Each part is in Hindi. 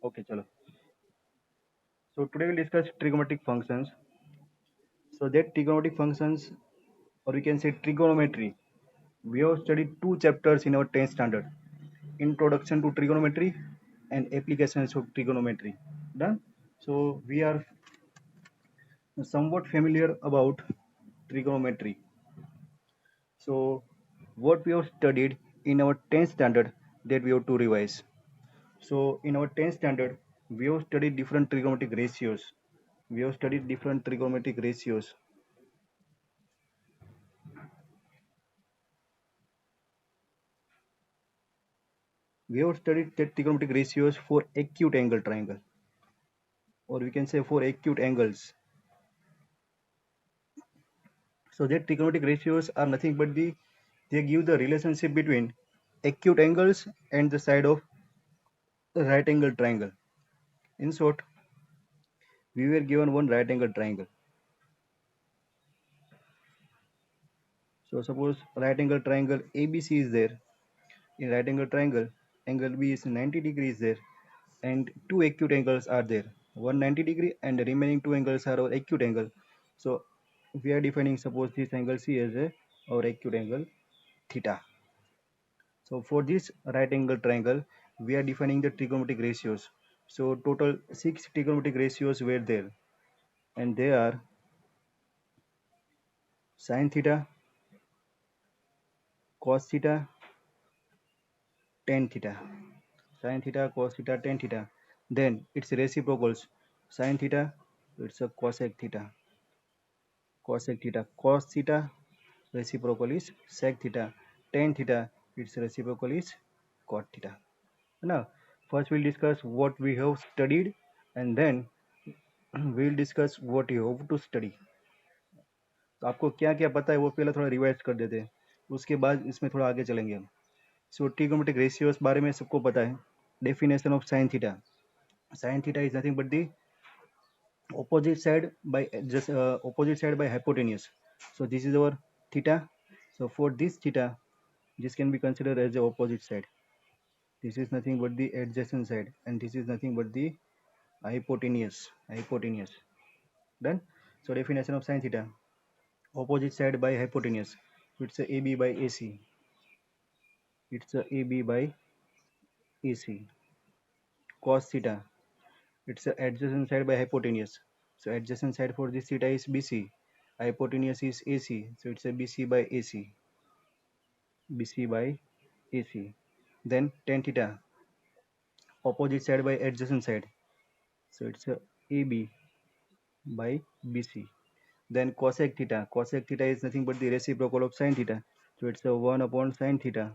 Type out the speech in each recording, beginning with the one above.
Okay, chalo. So today we'll discuss trigonometric functions. So that trigonometric functions, or we can say trigonometry, we have studied two chapters in our 10th standard: Introduction to Trigonometry and Applications of Trigonometry. Done. So we are somewhat familiar about trigonometry. So what we have studied in our 10th standard, that we have to revise. So in our 10th standard, we have studied different trigonometric ratios. We have studied different trigonometric ratios. We have studied the trigonometric ratios for acute angle triangle, or we can say for acute angles. So the trigonometric ratios are nothing but they give the relationship between acute angles and the side of right angle triangle. In short, we were given one right angle triangle. So suppose right angle triangle ABC is there. In right angle triangle, angle B is 90 degrees there, and two acute angles are there. One 90 degree and the remaining two angles are our acute angle. So we are defining, suppose this angle C as our acute angle theta. So for this right angle triangle, we are defining the trigonometric ratios. So total 6 trigonometric ratios were there, and they are sin theta, cos theta, tan theta. Sin theta, cos theta, tan theta. Then its reciprocals. Sin theta, it's a cosec theta. Cosec theta, cos theta, reciprocal is sec theta. Tan theta, its reciprocal is cot theta. Now first we'll discuss what we have studied, and then we'll discuss what you have to study. तो आपको क्या क्या पता है वो पहले थोड़ा रिवाइज कर देते हैं, उसके बाद इसमें थोड़ा आगे चलेंगे हम. सो ट्रिगोनोमेट्रिक रेशियोज बारे में सबको पता है. Definition of sine theta. Sine theta is nothing but the opposite side by just opposite side by hypotenuse. So this is our theta. So for this theta, this can be considered as the opposite side. This is nothing but the adjacent side, and this is nothing but the hypotenuse. Hypotenuse. Done. So definition of sin theta: opposite side by hypotenuse. It's a AB by AC. It's a AB by AC. Cos theta. It's a adjacent side by hypotenuse. So adjacent side for this theta is BC. Hypotenuse is AC. So it's a BC by AC. BC by AC. Then tan theta. Opposite side by adjacent side. So it's a AB by BC. Then cosec theta. Cosec theta is nothing but the reciprocal of sin theta. So it's a 1 upon sin theta,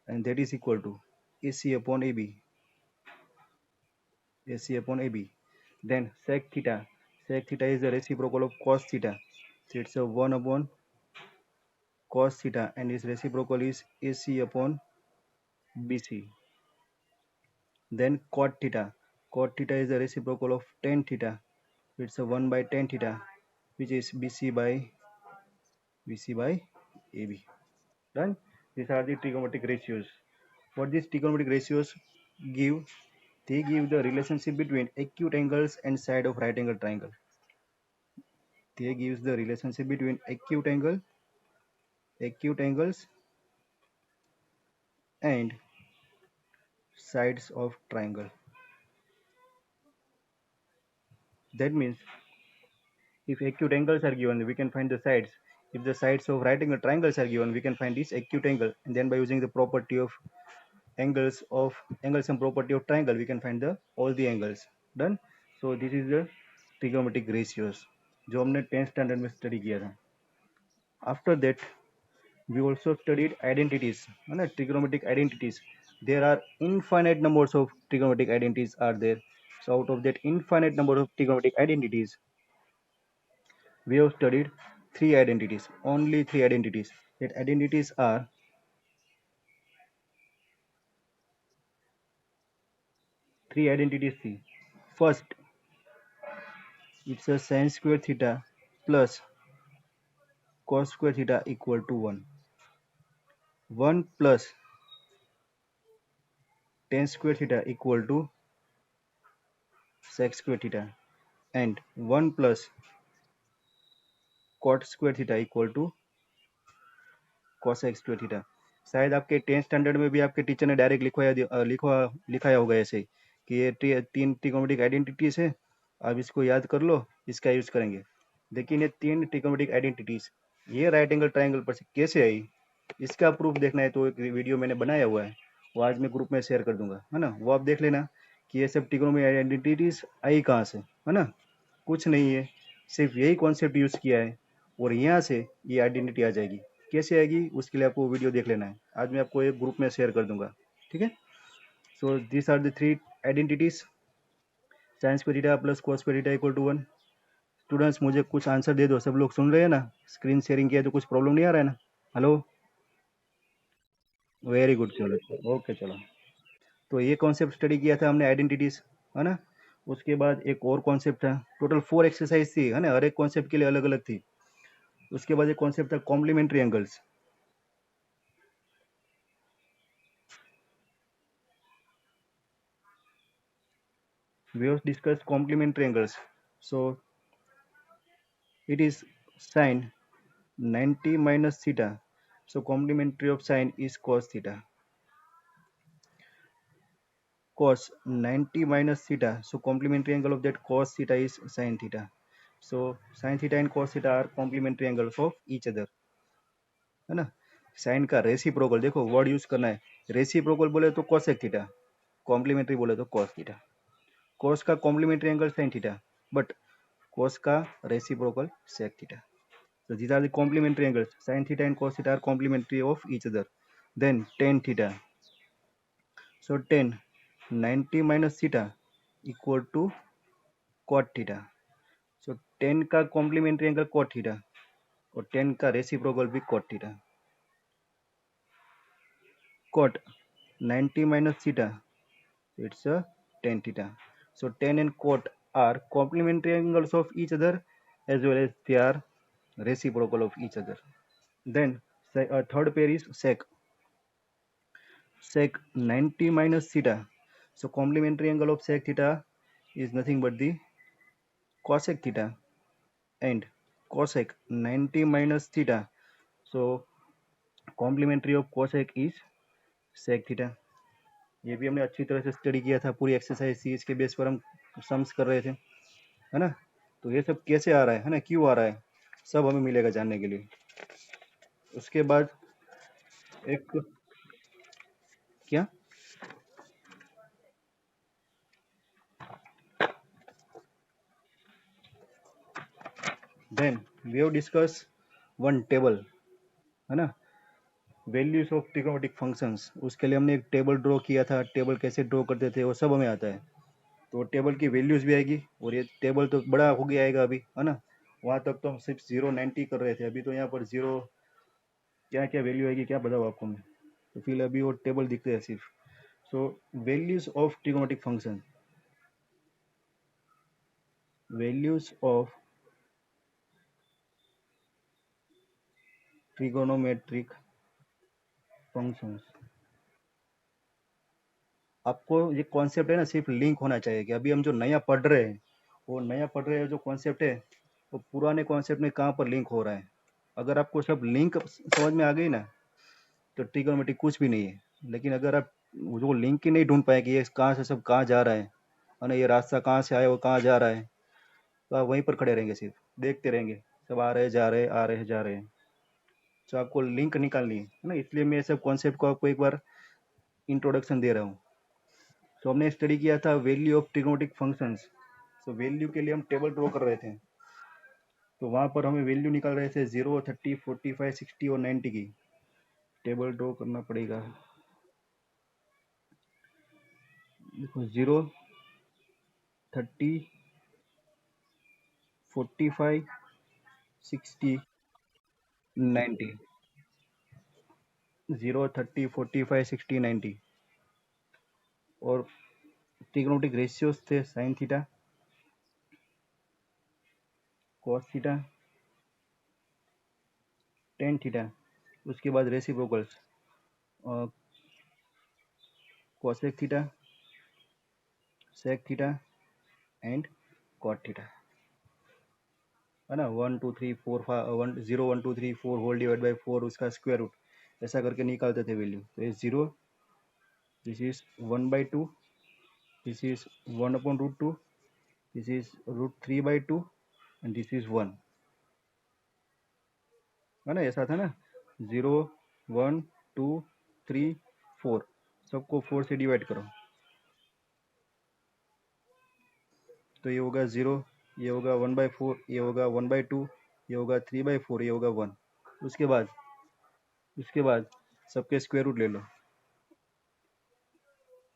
and that is equal to AC upon AB. AC upon AB. Then sec theta. Sec theta is the reciprocal of cos theta. So it's a 1 upon cos theta, and its reciprocal is AC upon BC. Then cot theta. Cot theta is the reciprocal of tan theta. It's a 1 by tan theta, which is BC by AB. Done. These are the trigonometric ratios. What these trigonometric ratios give, they give the relationship between acute angles and side of right angle triangle. They gives the relationship between acute angles and sides of triangle. That means if acute angles are given, we can find the sides. If the sides of right angle triangles are given, we can find this acute angle, and then by using the property of angles and property of triangle, we can find the all the angles. Done. So this is the trigonometric ratios जो हमने 10th स्टैंडर्ड में स्टडी किया था. After that, we also studied identities, है ना, trigonometric identities. There are infinite numbers of trigonometric identities are there. So out of that infinite number of trigonometric identities, we have studied three identities, only three identities. That identities are three identities. See, first, it's a sin square theta plus cos square theta equal to 1. 1 plus tan square theta equal to sec square theta and 1 plus cot square theta equal to cosec square theta. शायद आपके 10th स्टैंडर्ड में भी आपके टीचर ने डायरेक्ट लिखाया होगा ऐसे कि ये तीन ट्रिग्नोमेट्रिक आइडेंटिटीज है, आप इसको याद कर लो, इसका यूज करेंगे। लेकिन ये तीन ट्रिग्नोमेट्रिक आइडेंटिटीज ये राइट एंगल ट्राइंगल पर से कैसे आई, इसका प्रूफ देखना है तो एक वीडियो मैंने बनाया हुआ है, वो आज मैं ग्रुप में शेयर कर दूंगा, है ना। वो आप देख लेना कि ये सब ट्रिग्नोमेट्रिक आइडेंटिटीज आई कहाँ से, है ना। कुछ नहीं है, सिर्फ यही कॉन्सेप्ट यूज किया है और यहाँ से ये आइडेंटिटी आ जाएगी। कैसे आएगी उसके लिए आपको वीडियो देख लेना है, आज मैं आपको एक ग्रुप में शेयर कर दूंगा, ठीक है। So this are the three identities, sine square theta plus cos square theta equal to 1। Students मुझे कुछ आंसर दे दो, सब लोग सुन रहे हैं ना, स्क्रीन शेयरिंग किया तो कुछ प्रॉब्लम नहीं आ रहा है ना। हेलो, वेरी गुड, चलो ओके चलो। तो ये कॉन्सेप्ट स्टडी किया था हमने आइडेंटिटीज, है ना। उसके बाद एक और कॉन्सेप्ट था, टोटल 4 एक्सरसाइज थी, है ना, हर एक कॉन्सेप्ट के लिए अलग अलग थी। उसके बाद एक कॉन्सेप्ट था complementary angles. We have discussed complementary angles. So it is sine 90 minus theta. So complementary of sine is cos theta. Cos 90 minus theta. So complementary angle of that cos theta is sine theta. So sine theta and cos theta are complementary angles of each other, है ना। साइन का रेसिप्रोकल, देखो वर्ड यूज करना है, रेसिप्रोकल बोले तो cosec थीटा, कॉम्प्लीमेंट्री बोले तो cos थीटा। cos का complementary angle sin theta, but cos का reciprocal sec theta. So these are the complementary angles. Sin theta and cos theta are complementary of each other. Then tan theta. So tan 90 minus theta equal to cot theta. So tan का complementary angle cot theta और tan का reciprocal भी cot theta. Cot 90 minus theta, it's a tan theta. So tan and cot are complementary angles of each other as well as they are reciprocal of each other. Then third pair is sec. Sec 90 minus theta. So complementary angle of sec theta is nothing but the cosec theta, and cosec 90 minus theta. So complementary of cosec is sec theta. ये भी हमने अच्छी तरह से स्टडी किया था, पूरी एक्सरसाइज थी, इसके बेस पर हम सम्स कर रहे थे, है ना। तो ये सब कैसे आ रहा है ना, क्यों आ रहा है, सब हमें मिलेगा जानने के लिए। उसके बाद एक क्या, then we have discuss one table, है ना, वैल्यूज ऑफ ट्रिग्नोमेट्रिक फंक्शंस। उसके लिए हमने एक टेबल ड्रॉ किया था, टेबल कैसे ड्रॉ करते थे वो सब हमें आता है। तो टेबल की वैल्यूज भी आएगी, और ये टेबल तो बड़ा हो गया आएगा अभी, है ना। वहाँ तक तो हम सिर्फ 0 90 कर रहे थे, अभी तो यहाँ पर 0 क्या क्या वैल्यू आएगी क्या बताओ आपको मैं, तो फिर अभी वो टेबल दिखते हैं सिर्फ। So values of trigonometric function, values of trigonometric functions. आपको ये कॉन्सेप्ट है ना सिर्फ लिंक होना चाहिए कि अभी हम जो नया पढ़ रहे हैं, वो नया पढ़ रहे हैं जो कॉन्सेप्ट है, वो पुराने कॉन्सेप्ट में कहाँ पर लिंक हो रहा है। अगर आपको सब लिंक समझ में आ गई ना, तो ट्रिगोनोमेट्री कुछ भी नहीं है। लेकिन अगर आप वो लिंक ही नहीं ढूंढ पाए कि ये कहाँ से सब कहाँ जा रहा है ना, ये रास्ता कहाँ से आया वो कहाँ जा रहा है, तो आप वहीं पर खड़े रहेंगे, सिर्फ देखते रहेंगे, सब आ रहे जा रहे आ रहे जा रहे हैं। तो आपको लिंक निकालनी है ना, इसलिए मैं सब कॉन्सेप्ट को आपको एक बार इंट्रोडक्शन दे रहा हूँ। तो हमने स्टडी किया था वैल्यू ऑफ ट्रिग्नोमेट्रिक फंक्शंस। तो वैल्यू के लिए हम टेबल ड्रॉ कर रहे थे, तो वहाँ पर हमें वैल्यू निकाल रहे थे 0 30 45 60 और 90 की। टेबल ड्रॉ करना पड़ेगा, देखो 0 30 45 60 90, 0 30 45 60 90। और ट्रिग्नोमेट्रिक रेशियोज थे sine theta, cos theta, tan theta. उसके बाद reciprocals, cosec theta, sec theta, and cot theta, है ना। 1 2 3 4 5 1 0 1 2 3 4 होल डिवाइड बाई 4 उसका स्क्वायर रूट, ऐसा करके निकालते थे वैल्यू। तो ये 0, this is 1/2, this is 1/√2, this is √3/2 and this is 1, है ना। ऐसा था ना, 0 1 2 3 4, सबको 4 से डिवाइड करो तो ये होगा 0, ये होगा 1/4, ये होगा 1/2, ये होगा 3/4, ये होगा 1। उसके बाद सबके स्क्वायर रूट ले लो,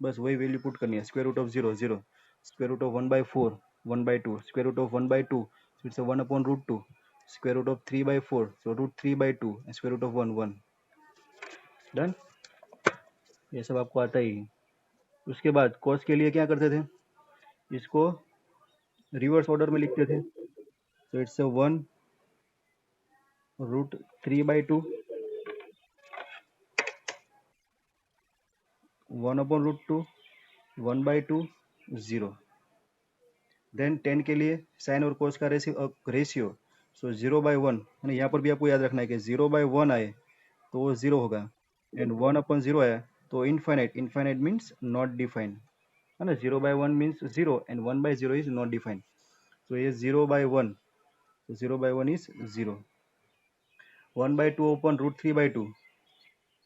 बस वही वैल्यू पुट करनी है। Square root of 0 0, square root of 1/4 1/2, square root of 1/2 it's 1/√2, square root of 3/4 so √3/2, square root of 1 1। Done, ये सब आपको आता ही है। उसके बाद कॉस के लिए क्या करते थे, इसको रिवर्स ऑर्डर में लिखते थे। तो इट्स 1√3/2, 1/√2, 1/2, 0। देन 10 के लिए साइन और कोस का रेशियो, सो 0/1, है ना। यहाँ पर भी आपको याद रखना है कि 0/1 आए तो वो 0 होगा, एंड 1/0 आया तो infinite, infinite means not defined, है ना। 0/1 means 0 and 1/0 is not defined. तो ये 0/1, 0/1 is 0। 1/2 upon √3/2,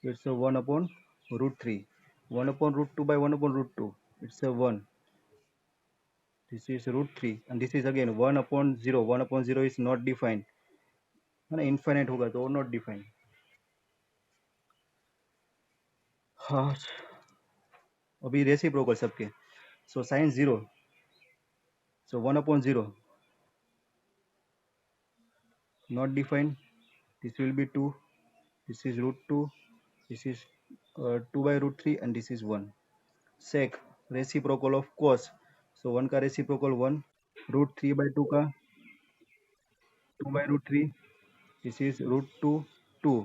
it's a 1/√3, 1/√2 by 1/√2, it's a 1, this is √3, and this is again 1/0, 1/0 is not defined, है ना। इनफाइनाइट होगा तो नॉट डिफाइंड। हाँ, अभी रेसिप्रोकल सबके, so sine 0, so 1/0 not defined, this will be 2, this is √2, this is 2/√3 and this is 1। sec reciprocal of cos, सो 1 का रेसिप्रोकल 1, √3/2 का 2/√3, this is √2 2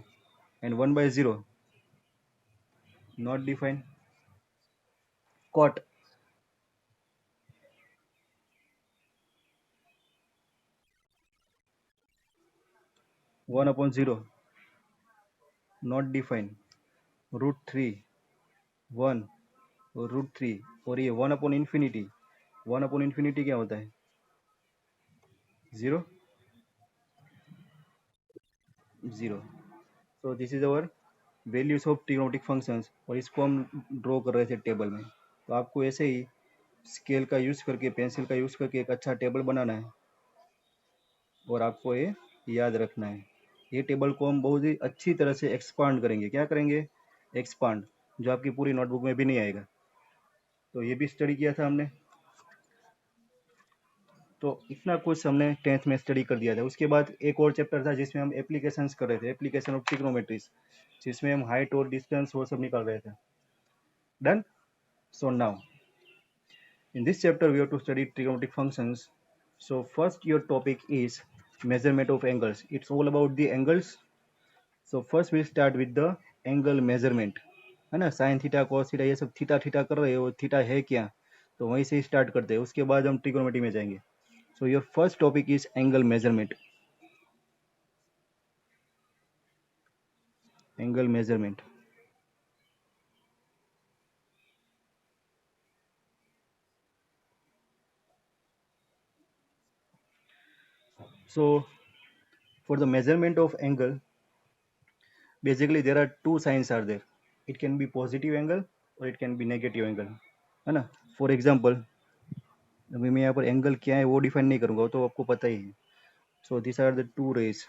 and 1/0 not defined। cot 1/0 not defined, √3 1 और √3, और ये 1/infinity, 1/infinity क्या होता है, 0 0। So this is our values of trigonometric functions, और इसको हम ड्रॉ कर रहे थे टेबल में। तो आपको ऐसे ही स्केल का यूज करके, पेंसिल का यूज करके एक अच्छा टेबल बनाना है, और आपको ये याद रखना है। ये टेबल को हम बहुत ही अच्छी तरह से एक्सपांड करेंगे। क्या करेंगे, एक्सपांड, जो आपकी पूरी नोटबुक में भी नहीं आएगा। तो ये भी स्टडी किया था हमने, तो इतना कुछ हमने 10th में स्टडी कर दिया था। उसके बाद एक और चैप्टर था जिसमें हम एप्लीकेशंस कर रहे थे, एप्लीकेशन ऑफ ट्रिग्नोमेट्रीज, जिसमें हम हाइट और डिस्टेंस वो सब निकाल रहे थे। Done. So now in this chapter we have to study trigonometric functions. So first your topic is measurement of angles. It's all about the angles. So first we start with the angle measurement, है ना। साइन थीटा कॉस थीटा ये सब थीटा थीटा कर रहे हो, थीटा है क्या, तो वहीं से स्टार्ट करते हैं। उसके बाद हम ट्रिग्नोमेट्री में जाएंगे। So your first topic is angle measurement. Angle measurement, so for the measurement of angle, basically there are two signs are there, it can be positive angle or it can be negative angle, है ना। फॉर एग्जाम्पल अभी मैं यहाँ पर एंगल क्या है वो डिफाइन नहीं करूंगा, वो तो आपको पता ही है। So this are the two rays.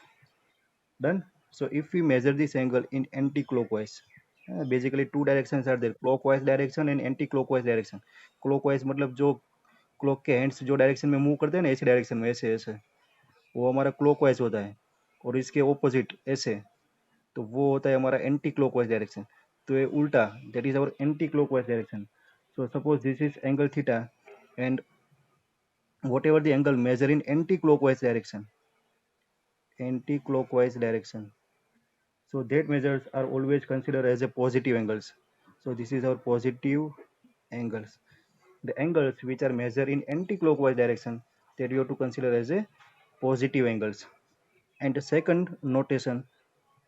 Done. So if we measure this angle in anti clockwise, basically two directions are there, clockwise direction and anti clockwise direction. Clockwise मतलब जो क्लॉक के हैंड्स जो डायरेक्शन में मूव करते हैं ना, ऐसे डायरेक्शन में, ऐसे ऐसे, वो हमारा क्लॉकवाइज होता है। और इसके ऑपोजिट ऐसे, तो वो होता है हमारा एंटी क्लॉकवाइज डायरेक्शन। तो ये उल्टा, that is our anti clockwise direction. So suppose this is angle theta and whatever the angle measure in anti-clockwise direction, so that measures are always considered as a positive angles. So this is our positive angles. The angles which are measured in anti-clockwise direction, that you have to consider as a positive angles. And the second notation,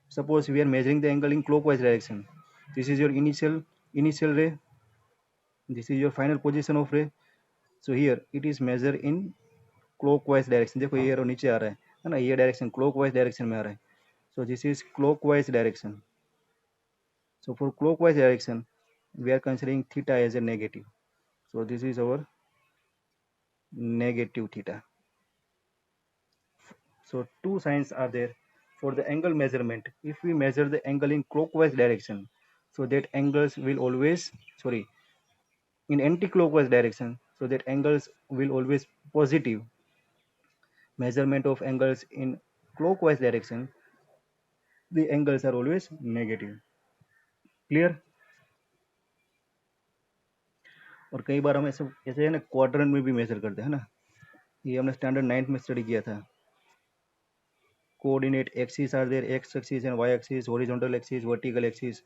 suppose we are measuring the angle in clockwise direction. This is your initial ray. This is your final position of ray. So here it is measured in clockwise direction. देखो ये एरो नीचे आ रहा है ना, ये डायरेक्शन clockwise direction में आ रहा है. So this is clockwise direction. So for clockwise direction, we are considering theta as a negative. So this is our negative theta. So two signs are there for the angle measurement. If we measure the angle in clockwise direction, so that angles will always, sorry, in anti-clockwise direction, so that angles will always positive. Measurement of angles in clockwise direction, the angles are always negative. Clear? और कई बार हम ऐसे ऐसे है ना क्वाड्रेंट में भी मेजर करते हैं ना, ये हमने स्टैंडर्ड 9th में स्टडी किया था. Coordinate axes are there, x axis and y axis, horizontal axis, vertical axis.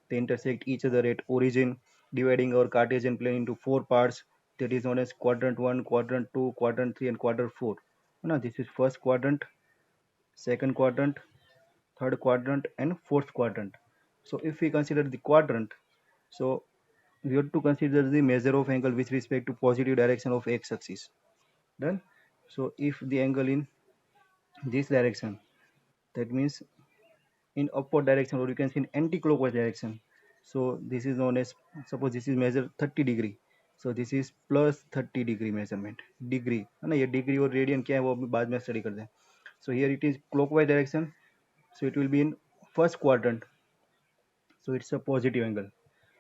They intersect each other at origin, dividing our Cartesian plane into four parts. That is known as quadrant 1, quadrant 2, quadrant 3, and quadrant 4. Now, this is first quadrant, second quadrant, third quadrant, and fourth quadrant. So, if we consider the quadrant, so we have to consider the measure of angle with respect to positive direction of x axis. Done. So, if the angle in this direction, that means in upward direction, or you can see in anti-clockwise direction. So this is known as, suppose this is measured 30 degree, so this is plus 30 degree measurement. Degree है ना, ये degree और radian क्या है वो बाद में study करते हैं. So here it is clockwise direction, so it will be in first quadrant, so it's a positive angle.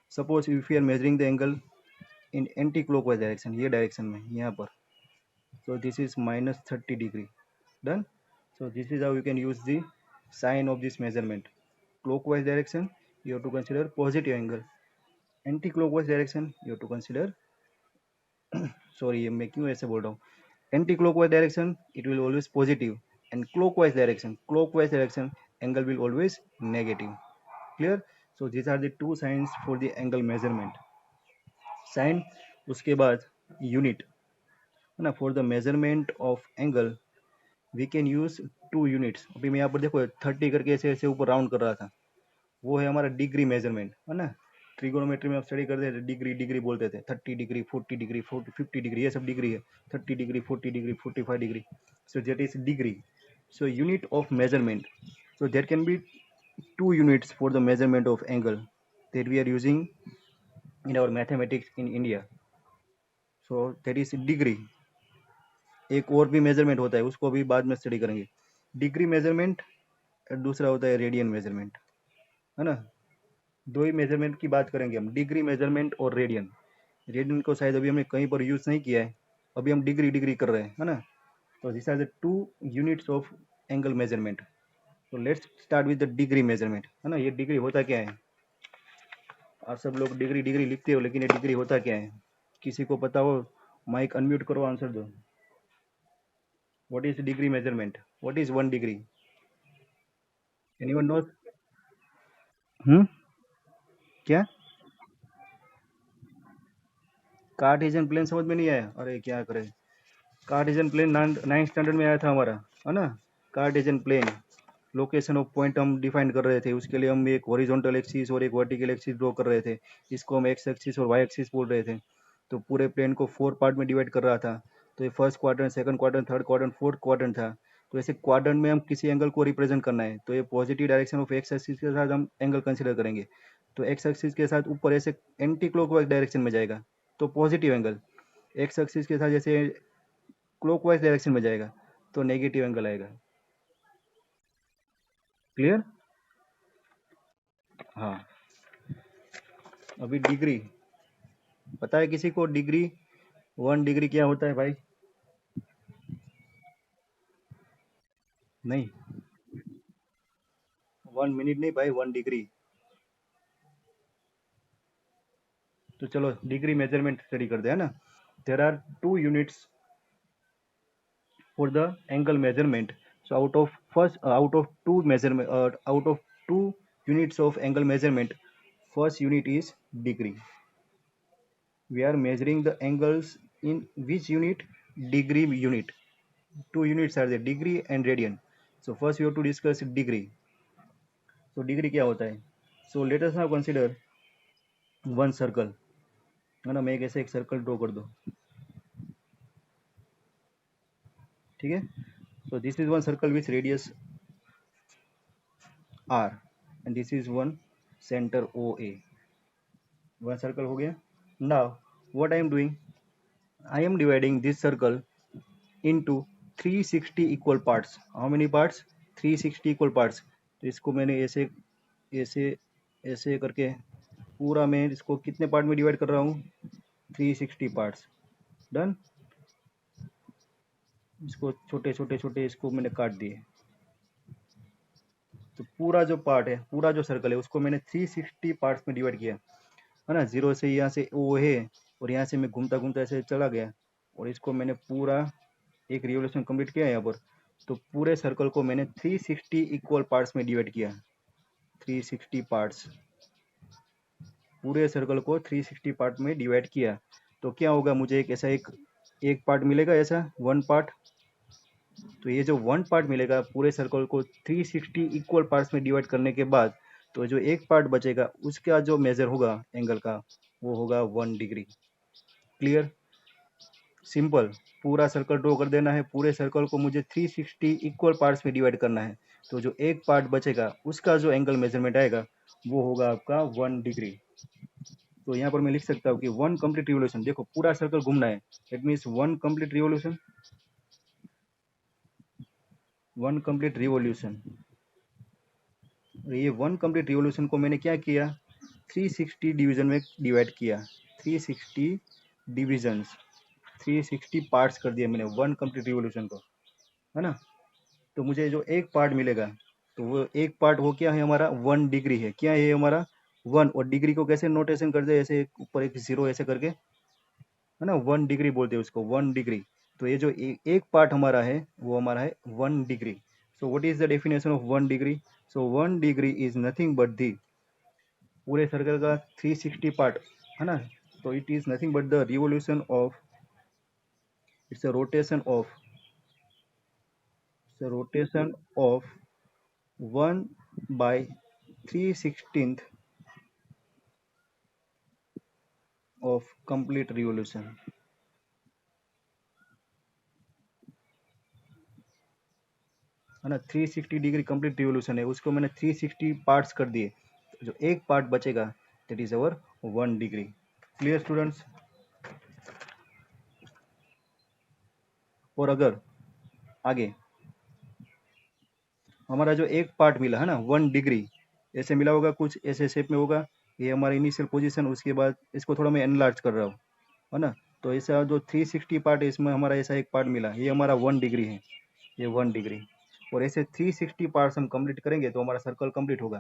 Suppose if we are measuring the angle in anti-clockwise direction, ये direction में यहाँ पर, so this is minus 30 degree. Done. So this is how you can use the sign of this measurement. Clockwise direction, you have to consider positive angle. Anti-clockwise direction, you have to consider, sorry मैं क्यों ऐसे बोल रहा हूँ, anti-clockwise direction it will always positive, and clockwise direction angle will always negative. Clear? So these are the two signs for the angle measurement. Sign, उसके बाद unit है ना, for the measurement of angle we can use two units. अभी मैं यहाँ पर देखो 30 करके ऐसे ऐसे ऊपर राउंड कर रहा था, वो है हमारा डिग्री मेजरमेंट है ना. ट्रिगोनोमेट्री में आप स्टडी करते थे, डिग्री डिग्री बोलते थे, 30 डिग्री 40 डिग्री 50 डिग्री, ये सब डिग्री है. 30 degree 40 degree 45 degree, so that is degree. So unit of measurement, so there can be two units for the measurement of angle that we are using in our mathematics in India. So that is degree. एक और भी मेजरमेंट होता है, उसको भी बाद में स्टडी करेंगे. डिग्री मेजरमेंट, दूसरा होता है रेडियन मेजरमेंट, है ना. दो ही मेजरमेंट की बात करेंगे हम, डिग्री मेजरमेंट और रेडियन. रेडियन को शायद अभी हमने कहीं पर यूज नहीं किया है, अभी हम डिग्री डिग्री कर रहे हैं, है ना. तो this are the two units of angle measurement. तो let's start with the degree measurement, है ना. ये डिग्री होता क्या है, आप सब लोग डिग्री डिग्री लिखते हो, लेकिन ये डिग्री होता क्या है, किसी को पता हो? माइक अनम्यूट करो, आंसर दो. What is degree measurement? What is 1 degree? Anyone nose? क्या? कार्टेशियन प्लेन समझ में नहीं आया? अरे क्या करें, कार्टेशियन प्लेन 9th स्टैंडर्ड में आया था हमारा, है ना. Cartesian plane, location of point हम डिफाइन कर रहे थे, उसके लिए हम एक हॉरिजॉन्टल एक्सिस और एक वर्टिकल एक्सिस ड्रॉ कर रहे थे. इसको हम एक्स एक्सिस और वाई एक्सिस बोल रहे थे. तो पूरे प्लेन को 4 पार्ट में डिवाइड कर रहा था. तो ये first quadrant, second quadrant, third quadrant, fourth quadrant था. तो ऐसे क्वाड्रेंट में हम किसी एंगल को रिप्रेजेंट करना है, तो ये positive direction of x axis के साथ हम एंगल कंसिडर करेंगे. तो एक्स एक्सिस के साथ ऊपर ऐसे एंटी क्लॉकवाइज डायरेक्शन में जाएगा तो पॉजिटिव एंगल, एक्स एक्सिस के साथ जैसे क्लॉकवाइज डायरेक्शन में जाएगा तो नेगेटिव एंगल आएगा. क्लियर? हाँ. अभी डिग्री पता है किसी को? डिग्री, 1 डिग्री क्या होता है भाई? नहीं, 1 मिनट नहीं भाई, 1 डिग्री. तो चलो डिग्री मेजरमेंट स्टडी करते हैं ना. There are two units for the angle measurement. So out of two measurement, out of two units of angle measurement, first unit is degree. We are measuring the angles in which unit? Degree unit. Two units are there, degree and radian. So first we have to discuss degree. So degree क्या होता है? So let us now consider one circle, है ना? मैं एक ऐसे एक सर्कल ड्रॉ कर दूं, ठीक है? So this is one circle with radius r and this is one center OA. One circle हो गया. Now what I am doing? I am dividing this circle into 360 equal parts. How many parts? 360 equal parts. तो इसको मैंने ऐसे ऐसे ऐसे करके पूरा मैं इसको कितने पार्ट में डिवाइड कर रहा हूँ? 360 पार्ट्स. डन. इसको छोटे छोटे छोटे इसको मैंने काट दिए. तो पूरा जो पार्ट है, पूरा जो सर्कल है, उसको मैंने 360 पार्ट्स में डिवाइड किया, है ना? जीरो से यहाँ से ओ है और यहाँ से मैं घूमता घूमता ऐसे चला गया और इसको मैंने पूरा एक रिवोल्यूशन कंप्लीट किया यहाँ पर. तो पूरे सर्कल को मैंने 360 इक्वल पार्ट्स में डिवाइड किया. 360 पार्ट्स, पूरे सर्कल को 360 पार्ट में डिवाइड किया. तो क्या होगा? मुझे एक ऐसा एक पार्ट मिलेगा, ऐसा वन पार्ट. तो ये जो वन पार्ट मिलेगा पूरे सर्कल को 360 इक्वल पार्ट्स में डिवाइड करने के बाद, तो जो एक पार्ट बचेगा उसका जो मेजर होगा एंगल का, वो होगा 1 डिग्री. क्लियर? सिंपल. पूरा सर्कल ड्रॉ कर देना है, पूरे सर्कल को मुझे 360 इक्वल पार्ट्स में डिवाइड करना है. तो जो एक पार्ट बचेगा उसका जो एंगल मेजरमेंट आएगा वो होगा आपका 1 डिग्री. तो यहाँ पर मैं लिख सकता हूँ कि वन कंप्लीट रिवोल्यूशन, देखो पूरा सर्कल घूमना है, it means one complete revolution. One complete revolution. ये वन कंप्लीट रिवोल्यूशन को मैंने क्या किया? 360 डिवीजन में डिवाइड किया. 360 डिविजन्स, 360 पार्ट्स कर दिया मैंने वन कंप्लीट रिवोल्यूशन को, है ना? तो मुझे जो एक पार्ट मिलेगा, तो वो एक पार्ट वो क्या है हमारा? 1 डिग्री है. क्या है हमारा? 1. और डिग्री को कैसे नोटेशन कर दे? ऐसे ऊपर एक जीरो ऐसे करके, है ना? 1 डिग्री बोलते हैं उसको, 1 डिग्री. तो ये जो एक पार्ट हमारा है वो हमारा है 1 degree. So what is the definition of 1 degree? So 1 degree is nothing but the, पूरे सर्कल का 360 पार्ट, है ना? तो it is nothing but the revolution of, it's a rotation of, it's a rotation of 1 by 3/16 of complete revolution, है ना? 360 डिग्री कंप्लीट रिवोल्यूशन है, उसको मैंने 360 पार्ट्स कर दिए. तो जो एक पार्ट बचेगा that is our 1 degree. Clear students? और अगर आगे हमारा जो एक पार्ट मिला है ना 1 डिग्री, ऐसे मिला होगा, कुछ ऐसे शेप में होगा. ये हमारा इनिशियल पोजीशन, उसके बाद इसको थोड़ा मैं एनलार्ज कर रहा हूँ, है ना? तो ऐसा जो 360 पार्ट है इसमें हमारा ऐसा एक पार्ट मिला, ये हमारा 1 डिग्री है, ये 1 डिग्री. और ऐसे 360 पार्ट्स हम कंप्लीट करेंगे तो हमारा सर्कल कंप्लीट होगा.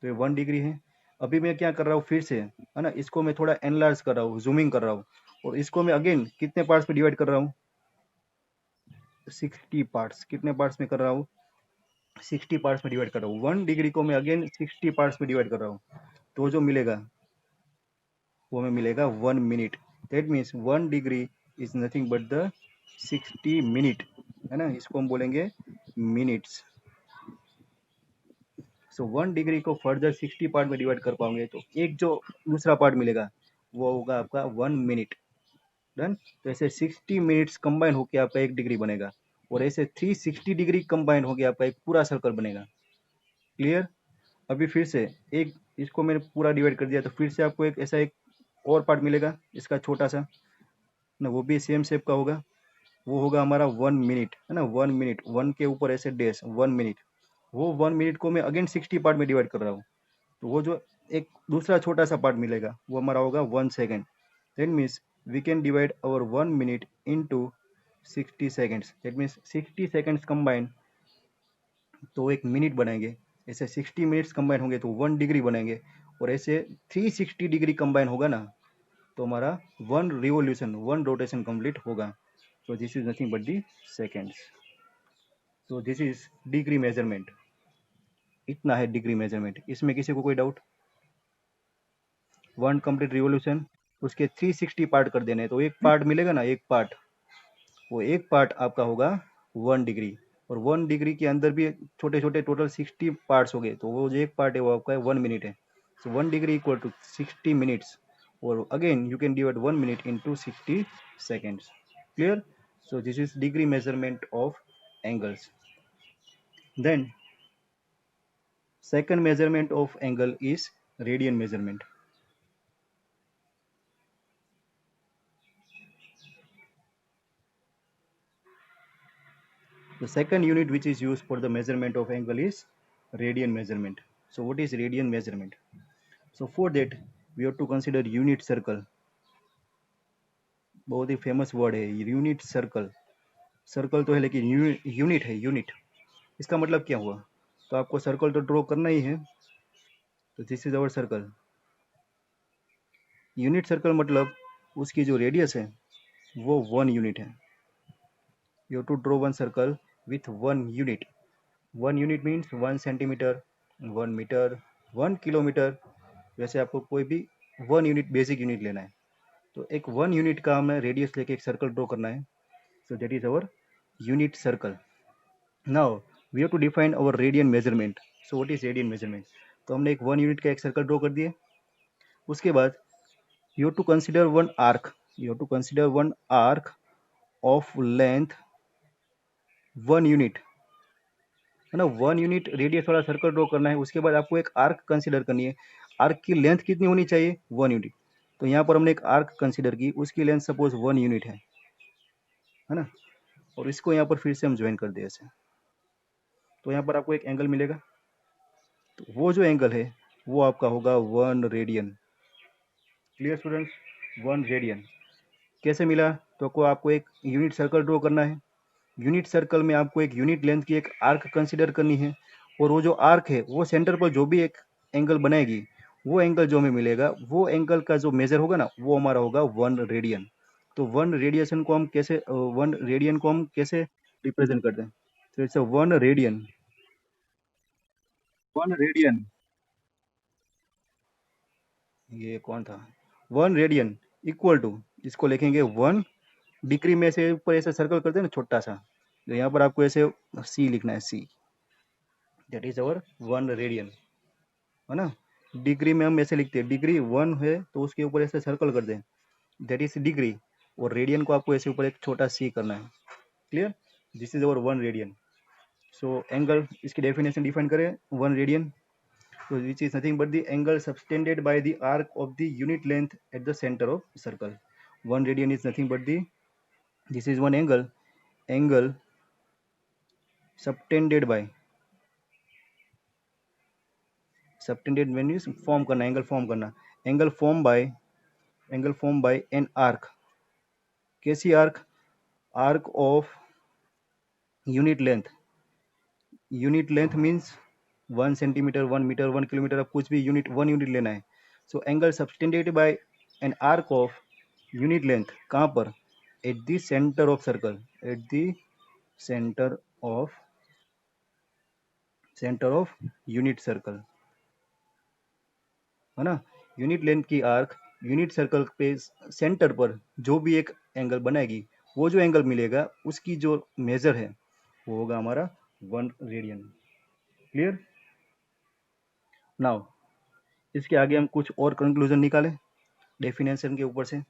तो ये 1 डिग्री है. अभी मैं क्या कर रहा हूँ फिर से, है ना? इसको मैं थोड़ा एनलार्ज कर रहा हूँ, जूमिंग कर रहा हूँ, और इसको मैं अगेन कितने पार्ट्स में डिवाइड कर रहा हूँ? 60 पार्ट्स. कितने पार्ट्स में कर रहा हूँ? 60 पार्ट्स में डिवाइड कर रहा हूँ. 1 डिग्री को मैं अगेन 60 पार्ट्स में डिवाइड कर रहा हूँ. तो जो मिलेगा वो हमें मिलेगा 1 minute. That means 1 degree is nothing but the 60 minute, है ना? इसको हम बोलेंगे मिनट्स. सो 1 डिग्री को फर्दर 60 पार्ट में डिवाइड कर पाओगे तो एक जो दूसरा पार्ट मिलेगा वो होगा आपका 1 मिनट. डन. तो ऐसे 60 मिनट्स कंबाइन होकर आपका 1 डिग्री बनेगा, और ऐसे 360 डिग्री कंबाइन होकर आपका एक पूरा सर्कल बनेगा. क्लियर? अभी फिर से एक, इसको मैंने पूरा डिवाइड कर दिया, तो फिर से आपको एक ऐसा एक और पार्ट मिलेगा इसका छोटा सा ना, वो भी सेम शेप का होगा. वो होगा हमारा 1 मिनट, है ना? 1 मिनट, 1 के ऊपर ऐसे डैश 1 मिनट. वो 1 मिनट को मैं अगेन 60 पार्ट में डिवाइड कर रहा हूँ. तो वो जो एक दूसरा छोटा सा पार्ट मिलेगा वो हमारा होगा 1 second. That means we can divide our 1 minute into 60 seconds. That means 60 seconds combine तो एक मिनट बनाएंगे. ऐसे 60 मिनट्स कंबाइन होंगे तो 1 डिग्री बनेंगे. और ऐसे 360 डिग्री कंबाइन होगा ना तो हमारा 1 रिवोल्यूशन, 1 रोटेशन कंप्लीट होगा. So this is nothing but the seconds. So this is degree measurement. इतना है डिग्री मेजरमेंट. इसमें किसी को कोई डाउट? One complete revolution. उसके 360 पार्ट कर देने हैं। तो एक पार्ट मिलेगा ना, एक पार्ट, वो एक पार्ट आपका होगा 1 डिग्री, और 1 डिग्री के अंदर भी छोटे छोटे टोटल 60 पार्ट्स हो गए, तो वो जो एक पार्ट है वो आपका 1 मिनट है। सो 1 डिग्री इक्वल टू 60 मिनट्स, और again you can divide 1 minute into 60 seconds. Clear? So this is degree measurement of angles. Then second measurement of angle is radian measurement. The second unit which is used for the measurement of angle is radian measurement. So what is radian measurement? So for that we have to consider unit circle. बहुत ही फेमस वर्ड है यूनिट सर्कल। सर्कल तो है लेकिन यूनिट है, यूनिट। इसका मतलब क्या हुआ? तो आपको सर्कल तो ड्रॉ करना ही है, तो this is our circle. Unit circle मतलब उसकी जो रेडियस है वो 1 यूनिट है। You have to draw one circle with 1 unit. 1 unit means 1 centimetre, 1 metre, 1 kilometre. वैसे आपको कोई भी 1 यूनिट बेसिक यूनिट लेना है, तो एक 1 यूनिट का हमें रेडियस लेके एक सर्कल ड्रॉ करना है। So that is our unit circle. Now we have to define our radian measurement. So what is radian measurement? तो हमने एक 1 यूनिट का एक सर्कल ड्रॉ कर दिया। उसके बाद you have to consider one arc, you have to consider one arc of length 1 unit, है ना। 1 यूनिट रेडियस वाला सर्कल ड्रॉ करना है। उसके बाद आपको एक आर्क कंसिडर करनी है। आर्क की लेंथ कितनी होनी चाहिए? 1 यूनिट। तो यहाँ पर हमने एक आर्क कंसिडर की, उसकी लेंथ सपोज 1 यूनिट है ना। और इसको यहाँ पर फिर से हम ज्वाइन कर दे ऐसे, तो यहाँ पर आपको एक एंगल मिलेगा। तो वो जो एंगल है वो आपका होगा 1 रेडियन। Clear students? 1 रेडियन कैसे मिला? तो आपको एक यूनिट सर्कल ड्रॉ करना है। यूनिट सर्कल में आपको एक यूनिट लेंथ की एक आर्क कंसिडर करनी है, और वो जो आर्क है वो सेंटर पर जो भी एक एंगल बनाएगी, वो एंगल जो हमें मिलेगा, वो एंगल का जो मेजर होगा ना, वो हमारा होगा 1 रेडियन। तो 1 रेडियन को हम कैसे रिप्रेजेंट करते हैं? तो इट्स 1 रेडियन। 1 रेडियन, ये कौन था? 1 रेडियन इक्वल टू, इसको लिखेंगे 1 डिग्री में से ऊपर ऐसे सर्कल करते हैं ना छोटा सा, तो यहाँ पर आपको ऐसे सी लिखना है, सी। दैट इज अवर 1 रेडियन, है ना। डिग्री में हम ऐसे लिखते हैं, डिग्री 1 है तो उसके ऊपर ऐसे सर्कल कर दें, दैट इज डिग्री। और रेडियन को आपको ऐसे ऊपर एक छोटा सी करना है। Clear? This is our 1 radian. So angle, इसकी डेफिनेशन डिफाइन करें 1 radian, so which is nothing but the angle subtended by the arc of the unit length at the center of circle. 1 radian is nothing but the, this is one angle, angle subtended by, subtended means form करना, angle form करना, angle formed by, angle formed by an arc। कैसी arc? arc of unit length। unit length means 1 centimetre, 1 metre, 1 kilometre, आप कुछ भी यूनिट 1 यूनिट लेना है। So angle subtended by an arc of unit length, कहाँ पर? At the centre of circle, at the centre of, centre of unit circle, है ना। यूनिट लेंथ की आर्क यूनिट सर्कल पे सेंटर पर जो भी एक एंगल बनाएगी, वो जो एंगल मिलेगा उसकी जो मेजर है वो होगा हमारा 1 रेडियन। क्लियर? नाउ इसके आगे हम कुछ और कंक्लूजन निकालें डेफिनेशन के ऊपर से।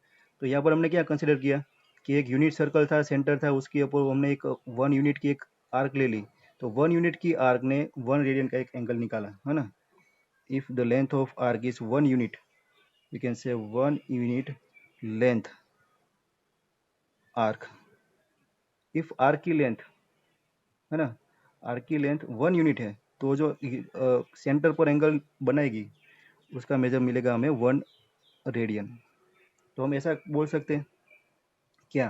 तो यहाँ पर हमने क्या कंसिडर किया कि एक यूनिट सर्कल था, सेंटर था, उसके ऊपर हमने एक 1 यूनिट की एक आर्क ले ली। तो 1 यूनिट की आर्क ने 1 रेडियन का एक एंगल निकाला, है ना। If the length of arc is 1 unit, we can say 1 unit length arc. If arc की लेंथ, है ना, आर्क की लेंथ 1 यूनिट है, तो जो सेंटर पर एंगल बनाएगी उसका मेजर मिलेगा हमें 1 रेडियन। तो हम ऐसा बोल सकते हैं क्या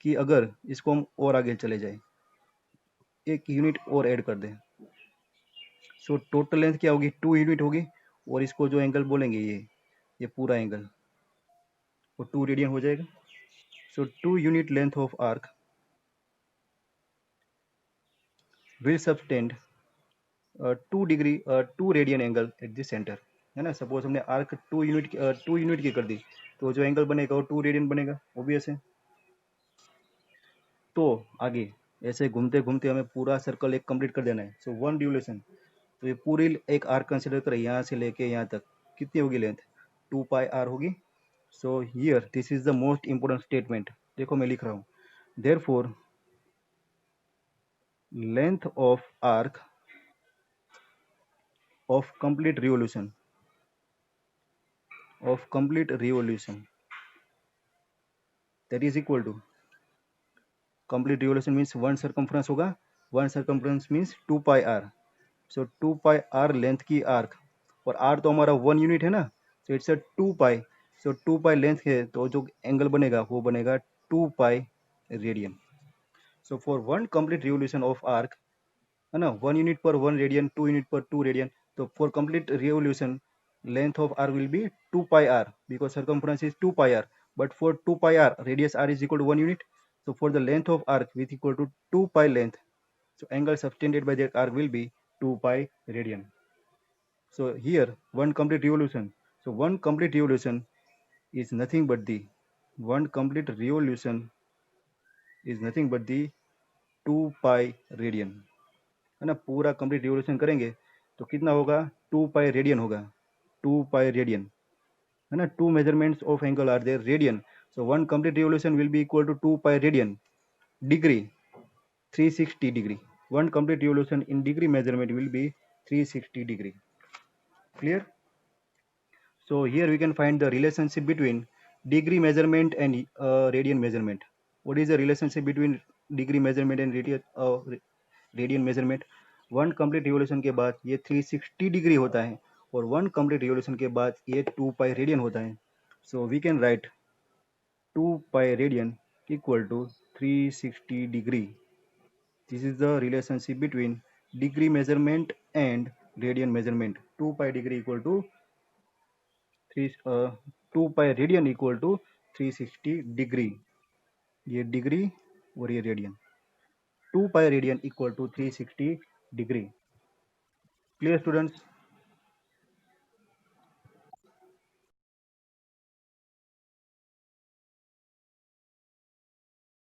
कि अगर इसको हम और आगे चले जाए, एक यूनिट और ऐड कर दें, सो टोटल लेंथ क्या होगी? 2 यूनिट होगी, और इसको जो एंगल बोलेंगे ये पूरा एंगल, वो 2 रेडियन हो जाएगा। सो 2 unit length of arc will subtend 2 radian angle eight the centre. है ना। सपोज हमने आर्क 2 यूनिट की कर दी, तो जो एंगल बनेगा वो 2 रेडियन बनेगा, ऑब्वियस है। तो आगे ऐसे घूमते घूमते हमें पूरा सर्कल एक कंप्लीट कर देना है। सो वन ड्यूरेशन, तो ये पूरी एक आर्क कंसिडर करें, यहाँ से लेके यहाँ तक कितनी होगी लेंथ, 2 पाई आर होगी। So here this is the most important statement, देखो मैं लिख रहा हूँ, therefore length of arc of complete revolution that is equal to, complete revolution means one circumference होगा, one circumference means 2 pi r. So 2 pi r length की आर्क, और आर तो हमारा 1 यूनिट है ना, so it's a 2 pi. So 2 pi length है, तो जो एंगल बनेगा वो बनेगा 2 pi radian. So for one complete revolution of arc, है ना, 1 यूनिट पर 1 रेडियन, 2 यूनिट पर 2 रेडियन, तो for complete revolution length of arc will be 2 pi r because circumference is 2 pi r, but for 2 pi r radius r is equal to 1 unit, so for the length of arc with equal to 2 pi length, so angle subtended by that arc will be 2 pi radian. So here one complete revolution is nothing but the one complete revolution is nothing but the 2 pi radian, है ना। पूरा कंप्लीट रिवोल्यूशन करेंगे तो कितना होगा, 2 पाई रेडियन होगा, 2 पाई रेडियन, है ना। Two measurements of angle are there radian, so one complete revolution will be equal to 2 pi radian, degree 360 degree, one complete revolution in degree measurement will be 360 degree. Clear? So here we can find the relationship between degree measurement and radian measurement. What is the relationship between degree measurement and radian measurement? One complete revolution के बाद ये 360 डिग्री होता है, और वन कंप्लीट रिवोल्यूशन के बाद ये 2 पाई रेडियन होता है। So we can write 2 pi radian equal to 360 degree. This is the relationship between degree measurement and radian measurement. 2 pi degree equal to 2 pi radian equal to 360 degree. ये डिग्री और ये radian, 2 pi radian equal to 360 degree. Clear students?